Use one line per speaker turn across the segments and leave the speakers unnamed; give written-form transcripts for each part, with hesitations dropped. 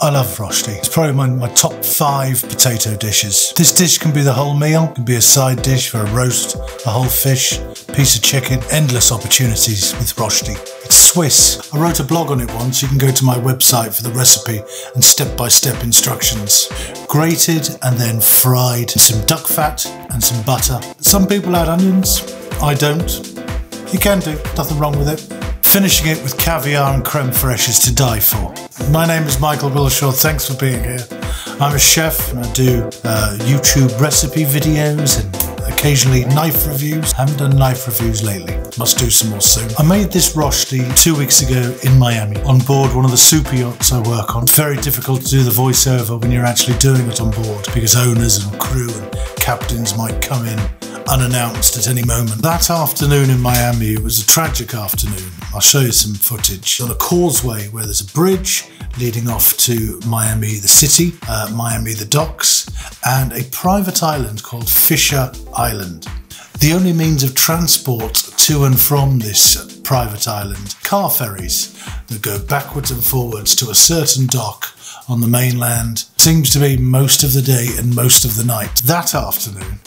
I love Rosti. It's probably my top 5 potato dishes. This dish can be the whole meal, it can be a side dish for a roast, a whole fish, piece of chicken. Endless opportunities with Rosti. It's Swiss. I wrote a blog on it once. You can go to my website for the recipe and step-by-step instructions. Grated and then fried some duck fat and some butter. Some people add onions. I don't. You can do, nothing wrong with it. Finishing it with caviar and creme fraiche is to die for. My name is Michael Wilshaw, thanks for being here. I'm a chef and I do YouTube recipe videos and occasionally knife reviews. I haven't done knife reviews lately, must do some more soon. I made this Rosti 2 weeks ago in Miami on board one of the super yachts I work on. Very difficult to do the voiceover when you're actually doing it on board because owners and crew and captains might come in unannounced at any moment. That afternoon in Miami, it was a tragic afternoon. I'll show you some footage. On a causeway where there's a bridge leading off to Miami the city, Miami the docks, and a private island called Fisher Island. The only means of transport to and from this private island, car ferries that go backwards and forwards to a certain dock on the mainland, seems to be most of the day and most of the night. That afternoon,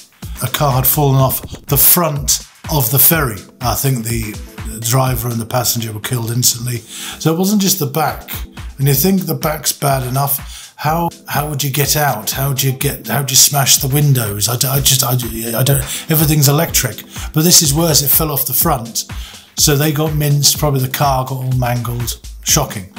a car had fallen off the front of the ferry. I think the driver and the passenger were killed instantly. So it wasn't just the back. And you think the back's bad enough, how would you get out? How'd you smash the windows? I don't, everything's electric. But this is worse, it fell off the front. So they got minced, probably the car got all mangled. Shocking.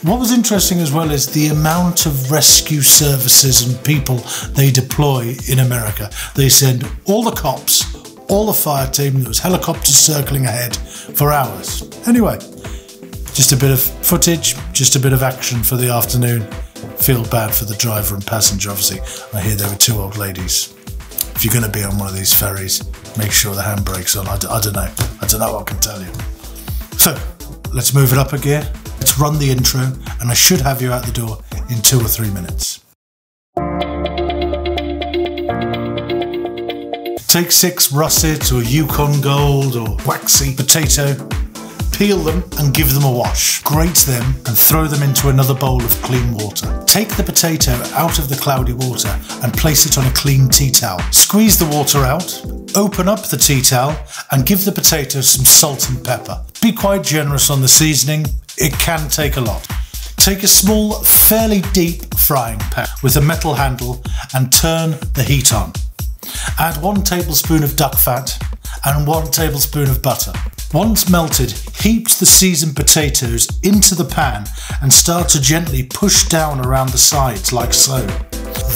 What was interesting as well is the amount of rescue services and people they deploy in America. They send all the cops, all the fire team, there was helicopters circling ahead for hours. Anyway, just a bit of footage, just a bit of action for the afternoon. Feel bad for the driver and passenger, obviously. I hear there were 2 old ladies. If you're going to be on one of these ferries, make sure the handbrake's on. I don't know. I don't know what I can tell you. So, let's move it up a gear. Let's run the intro, and I should have you out the door in 2 or 3 minutes. Take 6 russet or Yukon Gold or waxy potato, peel them and give them a wash. Grate them and throw them into another bowl of clean water. Take the potato out of the cloudy water and place it on a clean tea towel. Squeeze the water out, open up the tea towel and give the potato some salt and pepper. Be quite generous on the seasoning, it can take a lot. Take a small, fairly deep frying pan with a metal handle and turn the heat on. Add 1 tablespoon of duck fat and 1 tablespoon of butter. Once melted, heap the seasoned potatoes into the pan and start to gently push down around the sides like so.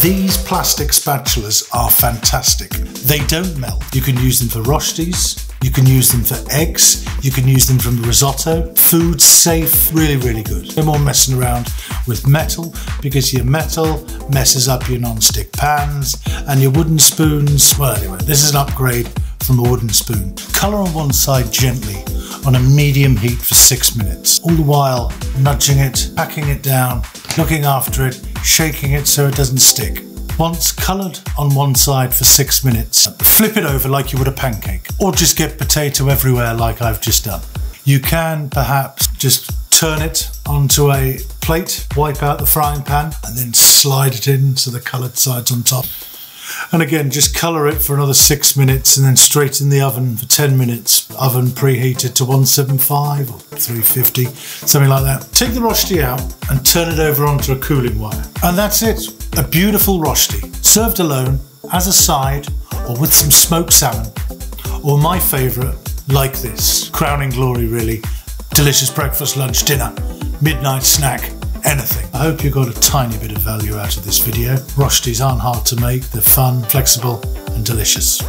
These plastic spatulas are fantastic. They don't melt. You can use them for Rostis, you can use them for eggs, you can use them from risotto. Food safe, really, really good. No more messing around with metal because your metal messes up your non-stick pans and your wooden spoons. Well, anyway, this is an upgrade from a wooden spoon. Colour on one side gently on a medium heat for 6 minutes. All the while nudging it, packing it down, looking after it, shaking it so it doesn't stick. Once coloured on one side for 6 minutes, flip it over like you would a pancake, or just get potato everywhere like I've just done. You can perhaps just turn it onto a plate, wipe out the frying pan, and then slide it in so the coloured side's on top. And again, just colour it for another 6 minutes and then straight in the oven for 10 minutes. Oven preheated to 175 or 350, something like that. Take the Rosti out and turn it over onto a cooling wire. And that's it. A beautiful Rosti, served alone, as a side, or with some smoked salmon. Or my favourite, like this. Crowning glory, really. Delicious breakfast, lunch, dinner, midnight snack. Anything. I hope you got a tiny bit of value out of this video. Rostis aren't hard to make, they're fun, flexible and delicious.